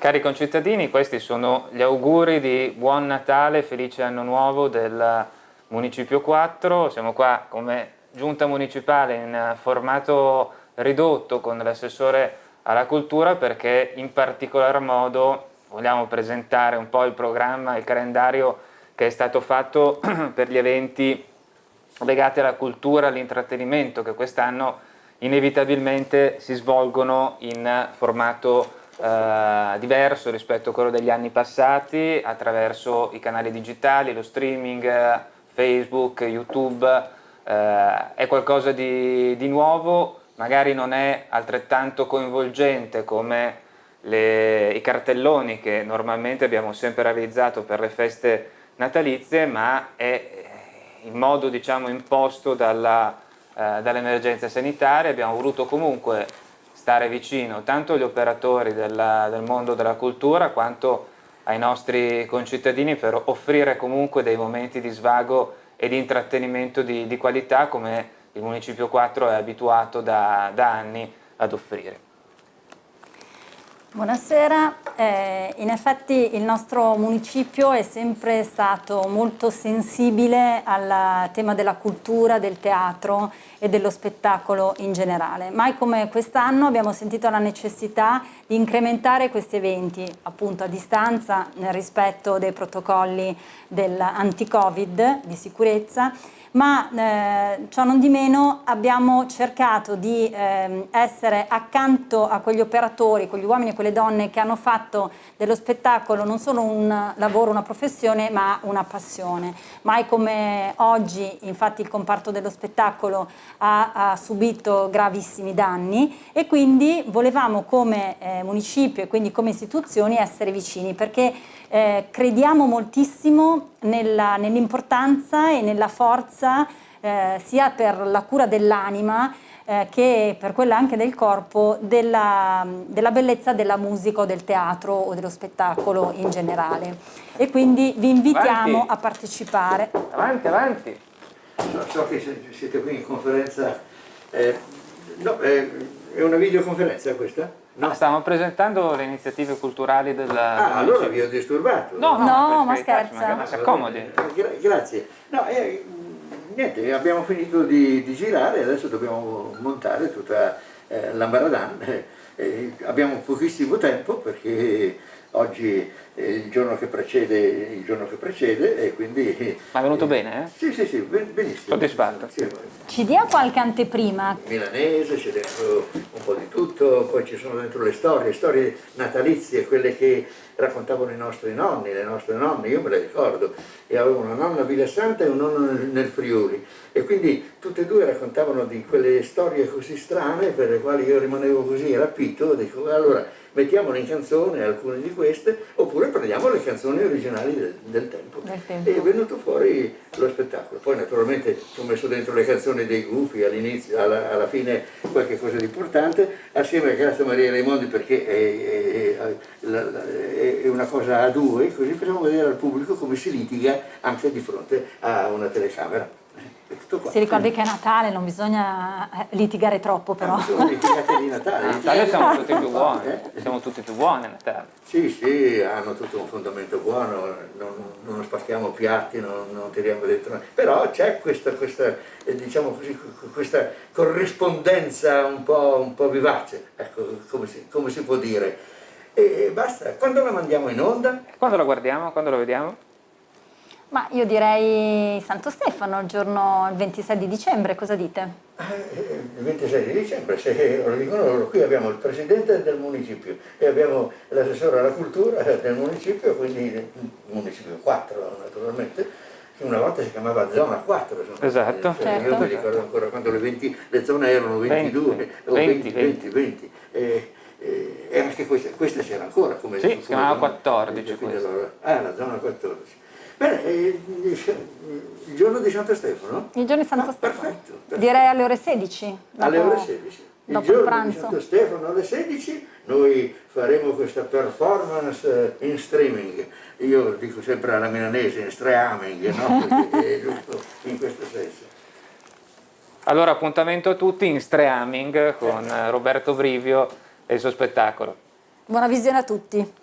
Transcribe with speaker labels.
Speaker 1: Cari concittadini, questi sono gli auguri di buon Natale, felice anno nuovo del Municipio 4. Siamo qua come giunta municipale in formato ridotto con l'assessore alla cultura perché in particolar modo vogliamo presentare un po' il programma, il calendario che è stato fatto per gli eventi legati alla cultura, all'intrattenimento che quest'anno inevitabilmente si svolgono in formato diverso rispetto a quello degli anni passati, attraverso i canali digitali, lo streaming, Facebook, YouTube. È qualcosa di nuovo, magari non è altrettanto coinvolgente come i cartelloni che normalmente abbiamo sempre realizzato per le feste natalizie, ma è in modo diciamo imposto dall'emergenza sanitaria. Abbiamo voluto comunque stare vicino tanto agli operatori del mondo della cultura quanto ai nostri concittadini per offrire comunque dei momenti di svago e di intrattenimento di qualità come il Municipio 4 è abituato da anni ad offrire.
Speaker 2: Buonasera, in effetti il nostro municipio è sempre stato molto sensibile al tema della cultura, del teatro e dello spettacolo in generale. Mai come quest'anno abbiamo sentito la necessità di incrementare questi eventi, appunto a distanza, nel rispetto dei protocolli dell'anti-Covid di sicurezza, ma ciò non di meno abbiamo cercato di essere accanto a quegli operatori, quegli uomini e quelle donne che hanno fatto dello spettacolo non solo un lavoro, una professione, ma una passione. Mai come oggi, infatti, il comparto dello spettacolo ha subito gravissimi danni e quindi volevamo come municipio e quindi come istituzioni essere vicini perché crediamo moltissimo nell'importanza e nella forza sia per la cura dell'anima che per quella anche del corpo della bellezza della musica o del teatro o dello spettacolo in generale. E quindi vi invitiamo a partecipare.
Speaker 1: Avanti, avanti.
Speaker 3: So che siete qui in conferenza, no, è una videoconferenza questa?
Speaker 1: No, stavamo presentando le iniziative culturali del
Speaker 3: allora vi ho disturbato.
Speaker 2: No, ma scherza.
Speaker 1: Ma si accomodi.
Speaker 3: Grazie. No, niente, abbiamo finito di girare e adesso dobbiamo montare tutta l'ambaradan. Abbiamo pochissimo tempo perché oggi è il giorno che precede e quindi...
Speaker 1: Ma è venuto bene, eh?
Speaker 3: Sì, benissimo.
Speaker 1: Soddisfatto?
Speaker 3: Sì.
Speaker 2: Ci dia qualche anteprima?
Speaker 3: Milanese, c'è dentro un po' di tutto, poi ci sono dentro le storie natalizie, quelle che raccontavano i nostri nonni, le nostre nonne, io me le ricordo, e avevo una nonna a Villasanta e un nonno nel Friuli, e quindi tutte e due raccontavano di quelle storie così strane per le quali io rimanevo così rapito, dico allora mettiamole in canzone alcune di queste, oppure prendiamo le canzoni originali del tempo. E è venuto fuori lo spettacolo. Poi naturalmente ho messo dentro le canzoni dei Gufi all'inizio, alla fine qualche cosa di importante, assieme a Grazia Maria Raimondi perché è una cosa a due, così facciamo vedere al pubblico come si litiga anche di fronte a una telecamera.
Speaker 2: Si ricordi che è Natale, non bisogna litigare troppo però.
Speaker 3: Sono litigate di Natale.
Speaker 1: A Natale siamo tutti più buoni, siamo tutti più buoni a Natale.
Speaker 3: Sì, hanno tutto un fondamento buono, non spacchiamo piatti, non tiriamo dentro, però c'è questa diciamo così, questa corrispondenza un po' vivace, ecco, come si può dire. E basta, quando la mandiamo in onda?
Speaker 1: Quando la guardiamo, quando la vediamo?
Speaker 2: Ma io direi Santo Stefano, il 26 di dicembre, cosa dite?
Speaker 3: Il 26 di dicembre, se lo dicono loro, qui abbiamo il presidente del municipio e abbiamo l'assessore alla cultura del municipio, quindi il municipio 4 naturalmente, che una volta si chiamava zona 4.
Speaker 1: Esatto.
Speaker 2: Certo.
Speaker 3: Io mi ricordo ancora quando le zone erano 22 o 20. E anche queste c'era ancora come
Speaker 1: sì, si chiamava 14.
Speaker 3: La zona 14. Bene, il giorno di Santo Stefano?
Speaker 2: Il giorno di Santo Stefano.
Speaker 3: Perfetto.
Speaker 2: Direi alle ore 16.
Speaker 3: Alle ore 16. Il giorno di Santo Stefano alle 16 noi faremo questa performance in streaming. Io dico sempre alla milanese in streaming, no? Perché è giusto in questo senso.
Speaker 1: Allora appuntamento a tutti in streaming con Roberto Brivio e il suo spettacolo.
Speaker 2: Buona visione a tutti.